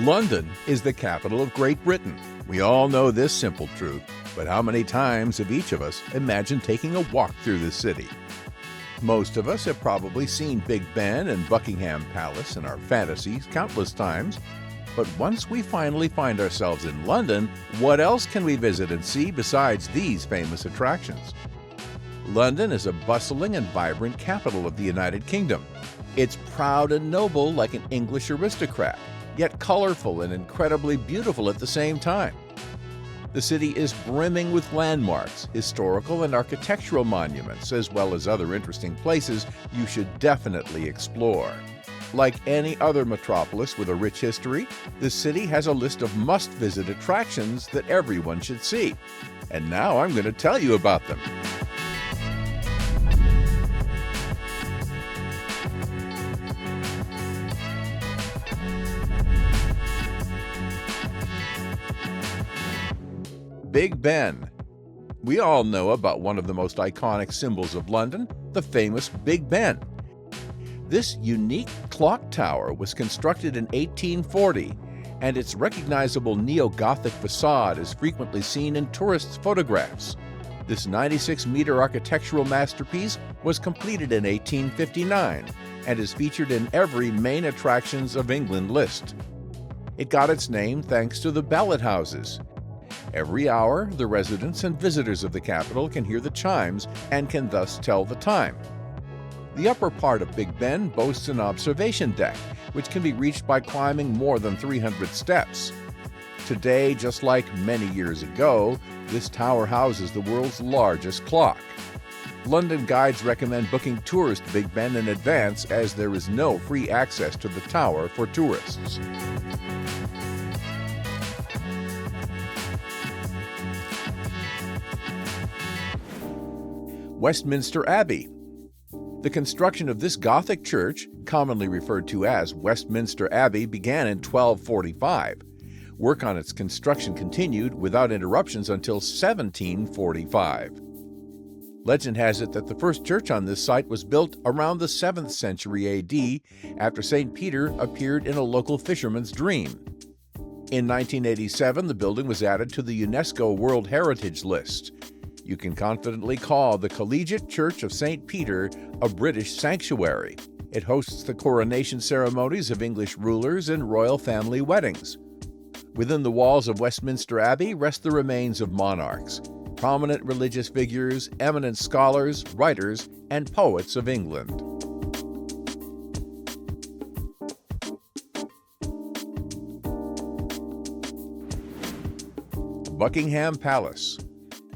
London is the capital of Great Britain. We all know this simple truth, but how many times have each of us imagined taking a walk through the city? Most of us have probably seen Big Ben and Buckingham Palace in our fantasies countless times, but once we finally find ourselves in London, what else can we visit and see besides these famous attractions? London is a bustling and vibrant capital of the United Kingdom. It's proud and noble like an English aristocrat, yet colorful and incredibly beautiful at the same time. The city is brimming with landmarks, historical and architectural monuments, as well as other interesting places you should definitely explore. Like any other metropolis with a rich history, the city has a list of must-visit attractions that everyone should see. And now I'm going to tell you about them. Big Ben. We all know about one of the most iconic symbols of London, the famous Big Ben. This unique clock tower was constructed in 1840, and its recognizable neo-Gothic facade is frequently seen in tourists' photographs. This 96-meter architectural masterpiece was completed in 1859 and is featured in every main attractions of England list. It got its name thanks to the ballad houses. Every hour, the residents and visitors of the capital can hear the chimes and can thus tell the time. The upper part of Big Ben boasts an observation deck, which can be reached by climbing more than 300 steps. Today, just like many years ago, this tower houses the world's largest clock. London guides recommend booking tours to Big Ben in advance, as there is no free access to the tower for tourists. Westminster Abbey. The construction of this Gothic church, commonly referred to as Westminster Abbey, began in 1245. Work on its construction continued without interruptions until 1745. Legend has it that the first church on this site was built around the 7th century AD, after St. Peter appeared in a local fisherman's dream. In 1987, the building was added to the UNESCO World Heritage List. You can confidently call the Collegiate Church of St. Peter a British sanctuary. It hosts the coronation ceremonies of English rulers and royal family weddings. Within the walls of Westminster Abbey rest the remains of monarchs, prominent religious figures, eminent scholars, writers, and poets of England. Buckingham Palace.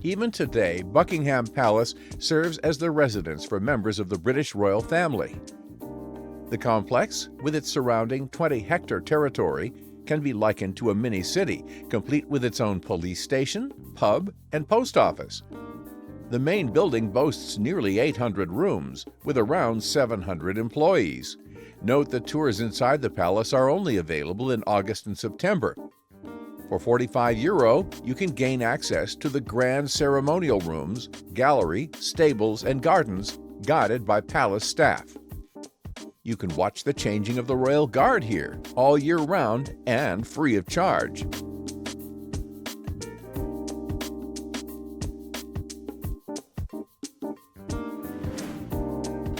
Even today, Buckingham Palace serves as the residence for members of the British royal family. The complex, with its surrounding 20-hectare territory, can be likened to a mini-city, complete with its own police station, pub, and post office. The main building boasts nearly 800 rooms, with around 700 employees. Note that tours inside the palace are only available in August and September. For €45, you can gain access to the grand ceremonial rooms, gallery, stables, and gardens, guided by palace staff. You can watch the changing of the Royal Guard here, all year round and free of charge.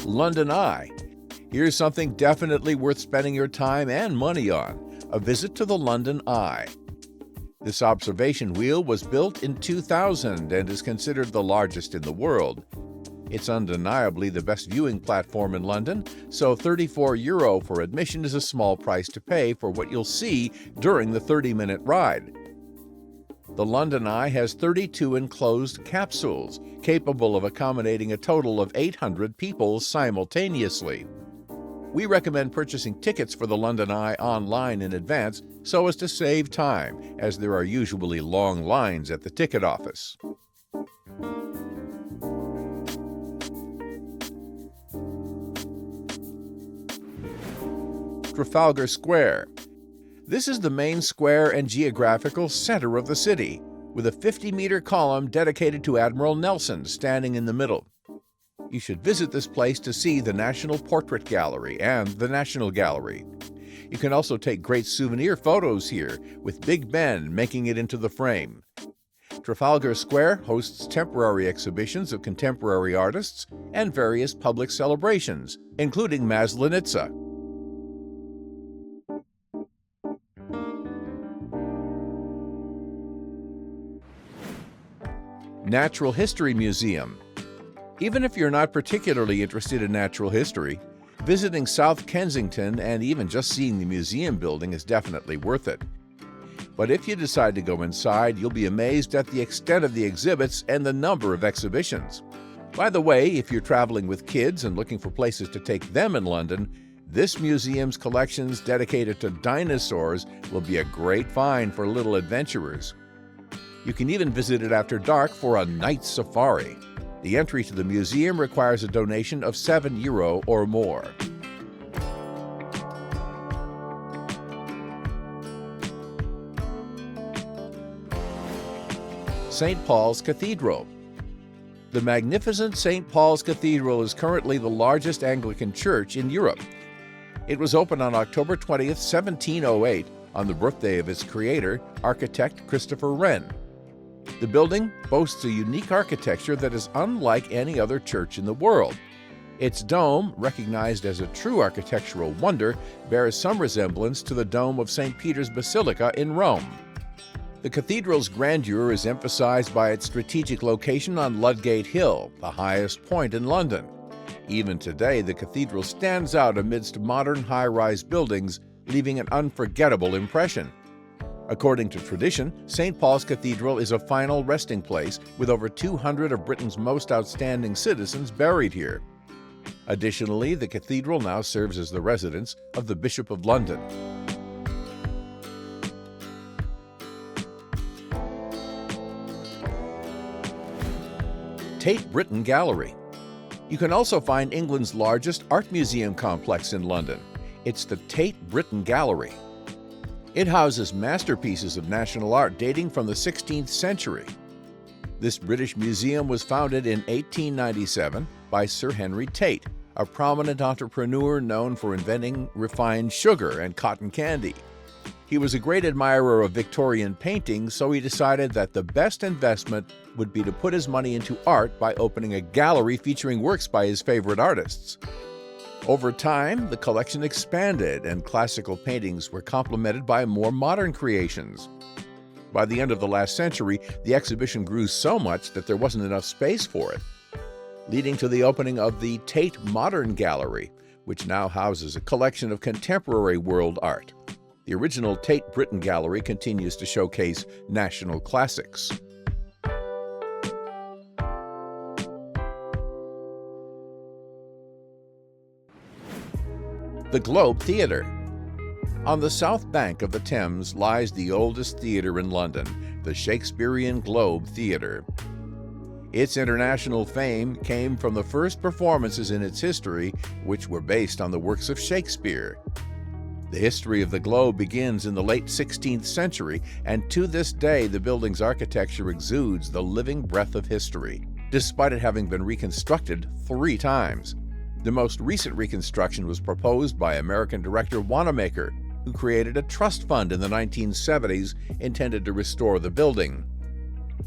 London Eye. Here's something definitely worth spending your time and money on: a visit to the London Eye. This observation wheel was built in 2000 and is considered the largest in the world. It's undeniably the best viewing platform in London, so €34 for admission is a small price to pay for what you'll see during the 30-minute ride. The London Eye has 32 enclosed capsules, capable of accommodating a total of 800 people simultaneously. We recommend purchasing tickets for the London Eye online in advance so as to save time, as there are usually long lines at the ticket office. Trafalgar Square. This is the main square and geographical center of the city, with a 50-meter column dedicated to Admiral Nelson standing in the middle. You should visit this place to see the National Portrait Gallery and the National Gallery. You can also take great souvenir photos here, with Big Ben making it into the frame. Trafalgar Square hosts temporary exhibitions of contemporary artists and various public celebrations, including Maslenitsa. Natural History Museum. Even if you're not particularly interested in natural history, visiting South Kensington and even just seeing the museum building is definitely worth it. But if you decide to go inside, you'll be amazed at the extent of the exhibits and the number of exhibitions. By the way, if you're traveling with kids and looking for places to take them in London, this museum's collections dedicated to dinosaurs will be a great find for little adventurers. You can even visit it after dark for a night safari. The entry to the museum requires a donation of €7 or more. St. Paul's Cathedral. The magnificent St. Paul's Cathedral is currently the largest Anglican church in Europe. It was opened on October 20th, 1708, on the birthday of its creator, architect Christopher Wren. The building boasts a unique architecture that is unlike any other church in the world. Its dome, recognized as a true architectural wonder, bears some resemblance to the dome of St. Peter's Basilica in Rome. The cathedral's grandeur is emphasized by its strategic location on Ludgate Hill, the highest point in London. Even today, the cathedral stands out amidst modern high-rise buildings, leaving an unforgettable impression. According to tradition, St. Paul's Cathedral is a final resting place with over 200 of Britain's most outstanding citizens buried here. Additionally, the cathedral now serves as the residence of the Bishop of London. Tate Britain Gallery. You can also find England's largest art museum complex in London. It's the Tate Britain Gallery. It houses masterpieces of national art dating from the 16th century. This British museum was founded in 1897 by Sir Henry Tate, a prominent entrepreneur known for inventing refined sugar and cotton candy. He was a great admirer of Victorian painting, so he decided that the best investment would be to put his money into art by opening a gallery featuring works by his favorite artists. Over time, the collection expanded and classical paintings were complemented by more modern creations. By the end of the last century, the exhibition grew so much that there wasn't enough space for it, leading to the opening of the Tate Modern Gallery, which now houses a collection of contemporary world art. The original Tate Britain Gallery continues to showcase national classics. The Globe Theatre. On the south bank of the Thames lies the oldest theatre in London, the Shakespearean Globe Theatre. Its international fame came from the first performances in its history, which were based on the works of Shakespeare. The history of the Globe begins in the late 16th century, and to this day the building's architecture exudes the living breath of history, despite it having been reconstructed 3 times. The most recent reconstruction was proposed by American director Wanamaker, who created a trust fund in the 1970s intended to restore the building.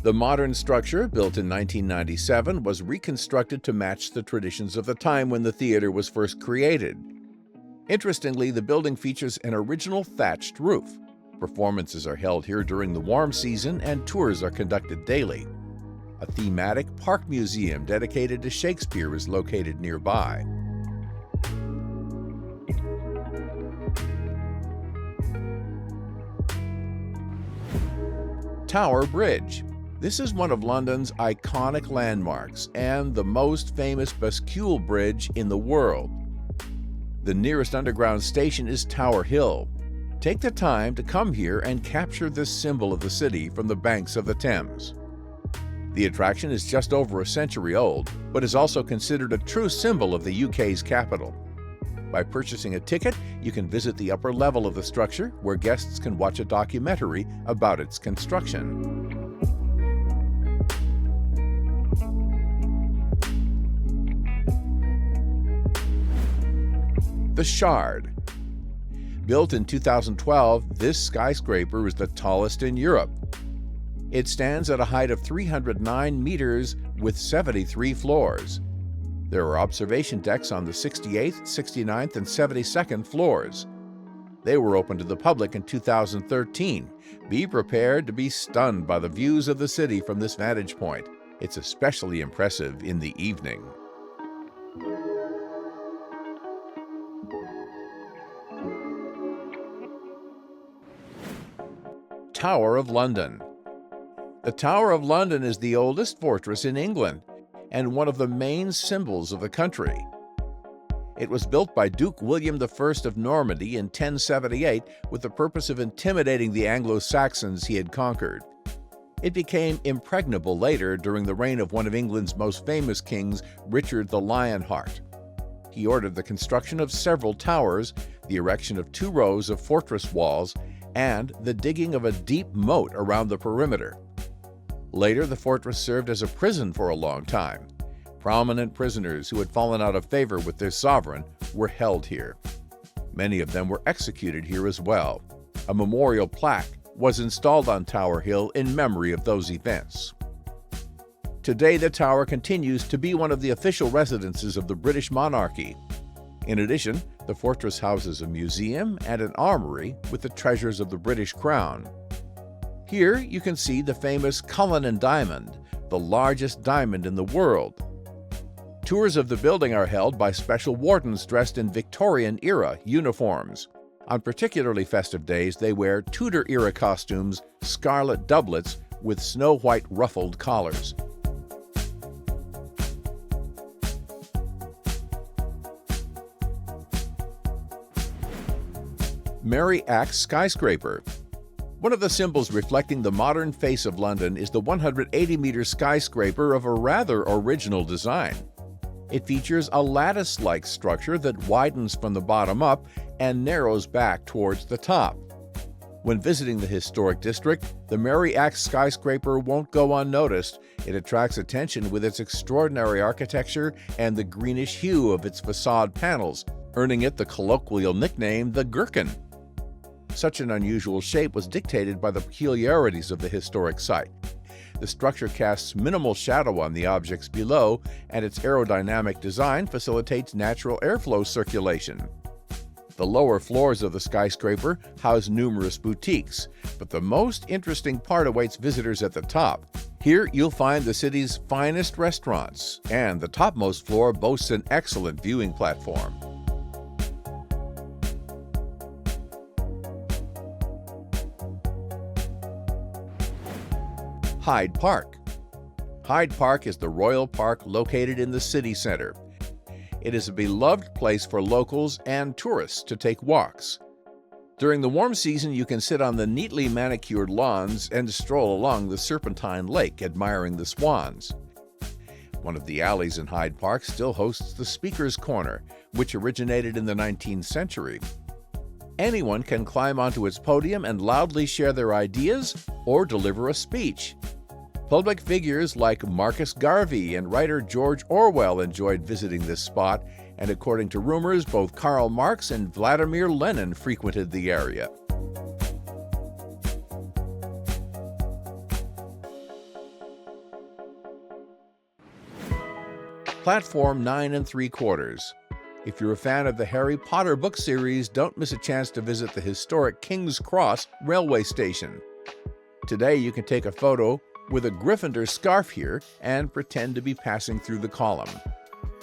The modern structure, built in 1997, was reconstructed to match the traditions of the time when the theater was first created. Interestingly, the building features an original thatched roof. Performances are held here during the warm season and tours are conducted daily. A thematic park museum dedicated to Shakespeare is located nearby. Tower Bridge. This is one of London's iconic landmarks and the most famous bascule bridge in the world. The nearest underground station is Tower Hill. Take the time to come here and capture this symbol of the city from the banks of the Thames. The attraction is just over a century old, but is also considered a true symbol of the UK's capital. By purchasing a ticket, you can visit the upper level of the structure, where guests can watch a documentary about its construction. The Shard. Built in 2012, this skyscraper is the tallest in Europe. It stands at a height of 309 meters with 73 floors. There are observation decks on the 68th, 69th, and 72nd floors. They were open to the public in 2013. Be prepared to be stunned by the views of the city from this vantage point. It's especially impressive in the evening. Tower of London. The Tower of London is the oldest fortress in England and one of the main symbols of the country. It was built by Duke William I of Normandy in 1078 with the purpose of intimidating the Anglo-Saxons he had conquered. It became impregnable later during the reign of one of England's most famous kings, Richard the Lionheart. He ordered the construction of several towers, the erection of 2 rows of fortress walls, and the digging of a deep moat around the perimeter. Later, the fortress served as a prison for a long time. Prominent prisoners who had fallen out of favor with their sovereign were held here. Many of them were executed here as well. A memorial plaque was installed on Tower Hill in memory of those events. Today, the tower continues to be one of the official residences of the British monarchy. In addition, the fortress houses a museum and an armory with the treasures of the British Crown. Here you can see the famous Cullinan diamond, the largest diamond in the world. Tours of the building are held by special wardens dressed in Victorian-era uniforms. On particularly festive days, they wear Tudor-era costumes, scarlet doublets with snow-white ruffled collars. Mary Axe skyscraper. One of the symbols reflecting the modern face of London is the 180-meter skyscraper of a rather original design. It features a lattice-like structure that widens from the bottom up and narrows back towards the top. When visiting the historic district, the Mary Axe skyscraper won't go unnoticed. It attracts attention with its extraordinary architecture and the greenish hue of its facade panels, earning it the colloquial nickname the Gherkin. Such an unusual shape was dictated by the peculiarities of the historic site. The structure casts minimal shadow on the objects below, and its aerodynamic design facilitates natural airflow circulation. The lower floors of the skyscraper house numerous boutiques, but the most interesting part awaits visitors at the top. Here you'll find the city's finest restaurants, and the topmost floor boasts an excellent viewing platform. Hyde Park. Hyde Park is the royal park located in the city center. It is a beloved place for locals and tourists to take walks. During the warm season, you can sit on the neatly manicured lawns and stroll along the Serpentine Lake, admiring the swans. One of the alleys in Hyde Park still hosts the Speaker's Corner, which originated in the 19th century. Anyone can climb onto its podium and loudly share their ideas or deliver a speech. Public figures like Marcus Garvey and writer George Orwell enjoyed visiting this spot, and according to rumors, both Karl Marx and Vladimir Lenin frequented the area. Platform 9 3/4. If you're a fan of the Harry Potter book series, don't miss a chance to visit the historic King's Cross railway station. Today you can take a photo with a Gryffindor scarf here and pretend to be passing through the column.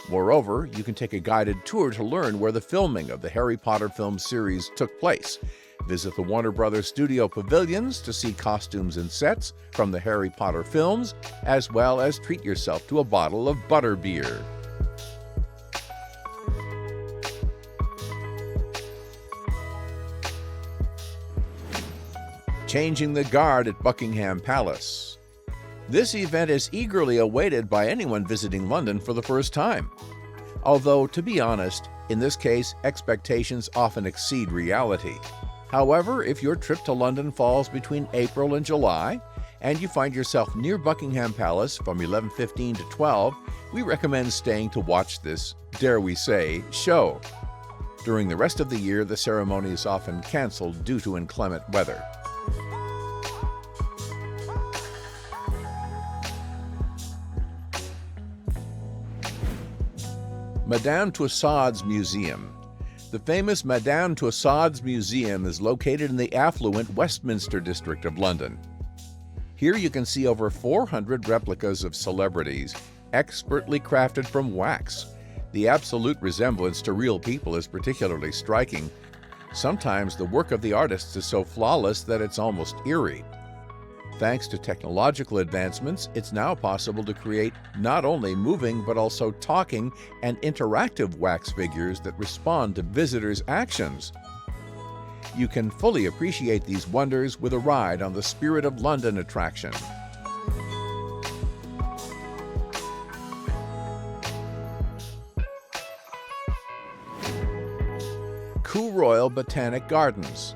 Moreover, you can take a guided tour to learn where the filming of the Harry Potter film series took place. Visit the Warner Brothers studio pavilions to see costumes and sets from the Harry Potter films, as well as treat yourself to a bottle of butterbeer. Changing the guard at Buckingham Palace. This event is eagerly awaited by anyone visiting London for the first time. Although, to be honest, in this case, expectations often exceed reality. However, if your trip to London falls between April and July, and you find yourself near Buckingham Palace from 11:15 to 12, we recommend staying to watch this, dare we say, show. During the rest of the year, the ceremony is often canceled due to inclement weather. Madame Tussauds Museum. The famous Madame Tussauds Museum is located in the affluent Westminster district of London. Here you can see over 400 replicas of celebrities, expertly crafted from wax. The absolute resemblance to real people is particularly striking. Sometimes the work of the artists is so flawless that it's almost eerie. Thanks to technological advancements, it's now possible to create not only moving but also talking and interactive wax figures that respond to visitors' actions. You can fully appreciate these wonders with a ride on the Spirit of London attraction. Kew Royal Botanic Gardens.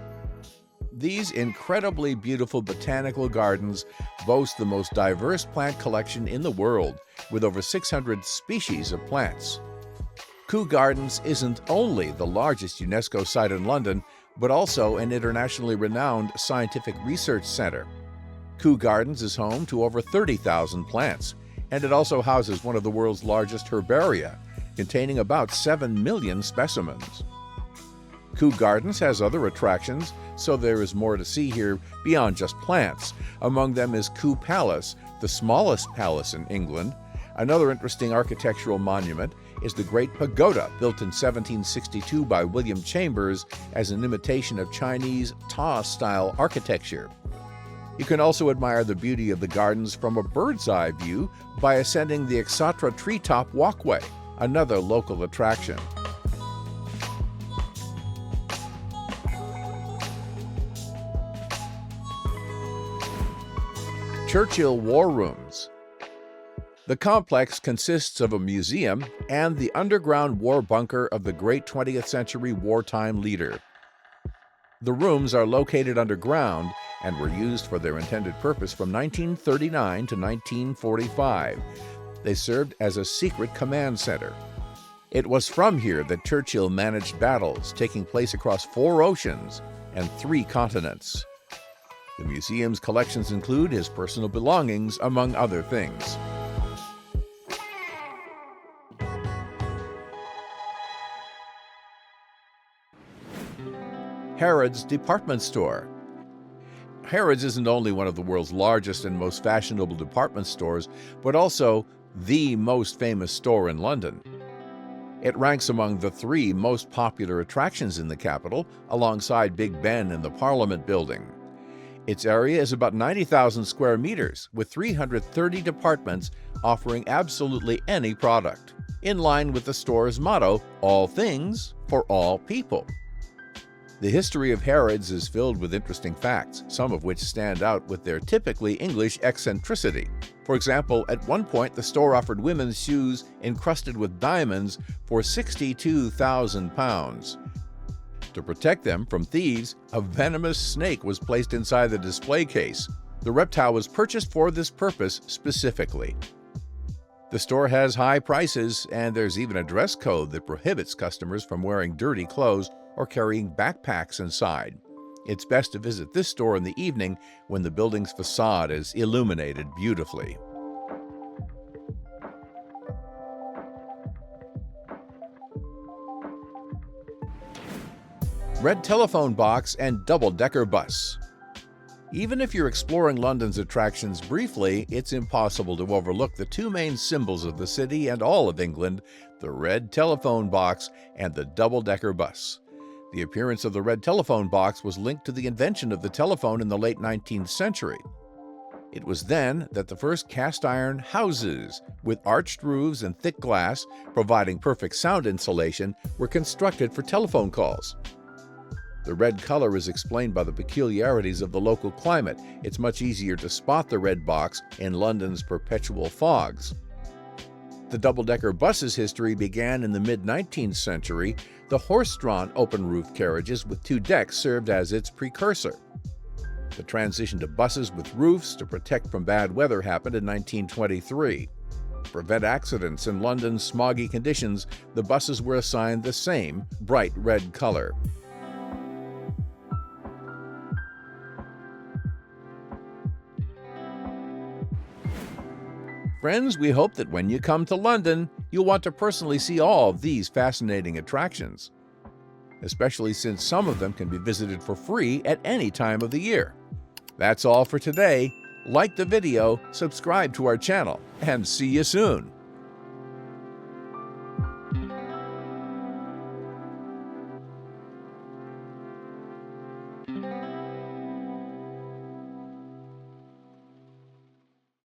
These incredibly beautiful botanical gardens boast the most diverse plant collection in the world, with over 600 species of plants. Kew Gardens isn't only the largest UNESCO site in London, but also an internationally renowned scientific research center. Kew Gardens is home to over 30,000 plants, and it also houses one of the world's largest herbaria, containing about 7 million specimens. Kew Gardens has other attractions, so there is more to see here beyond just plants. Among them is Kew Palace, the smallest palace in England. Another interesting architectural monument is the Great Pagoda, built in 1762 by William Chambers as an imitation of Chinese Ta-style architecture. You can also admire the beauty of the gardens from a bird's-eye view by ascending the Exatra Treetop Walkway, another local attraction. Churchill War Rooms. The complex consists of a museum and the underground war bunker of the great 20th century wartime leader. The rooms are located underground and were used for their intended purpose from 1939 to 1945. They served as a secret command center. It was from here that Churchill managed battles taking place across 4 oceans and 3 continents. The museum's collections include his personal belongings, among other things. Harrods Department Store. Harrods isn't only one of the world's largest and most fashionable department stores, but also the most famous store in London. It ranks among the 3 most popular attractions in the capital, alongside Big Ben and the Parliament Building. Its area is about 90,000 square meters, with 330 departments offering absolutely any product, in line with the store's motto, all things for all people. The history of Harrods is filled with interesting facts, some of which stand out with their typically English eccentricity. For example, at one point the store offered women's shoes encrusted with diamonds for £62,000. To protect them from thieves, a venomous snake was placed inside the display case. The reptile was purchased for this purpose specifically. The store has high prices, and there's even a dress code that prohibits customers from wearing dirty clothes or carrying backpacks inside. It's best to visit this store in the evening when the building's facade is illuminated beautifully. Red telephone box and double-decker bus. Even if you're exploring London's attractions briefly, it's impossible to overlook the 2 main symbols of the city and all of England, the red telephone box and the double-decker bus. The appearance of the red telephone box was linked to the invention of the telephone in the late 19th century. It was then that the first cast-iron houses, with arched roofs and thick glass, providing perfect sound insulation, were constructed for telephone calls. The red color is explained by the peculiarities of the local climate. It's much easier to spot the red box in London's perpetual fogs. The double-decker bus's history began in the mid-19th century. The horse-drawn open-roof carriages with 2 decks served as its precursor. The transition to buses with roofs to protect from bad weather happened in 1923. To prevent accidents in London's smoggy conditions, the buses were assigned the same bright red color. Friends, we hope that when you come to London, you'll want to personally see all these fascinating attractions, especially since some of them can be visited for free at any time of the year. That's all for today. Like the video, subscribe to our channel, and see you soon.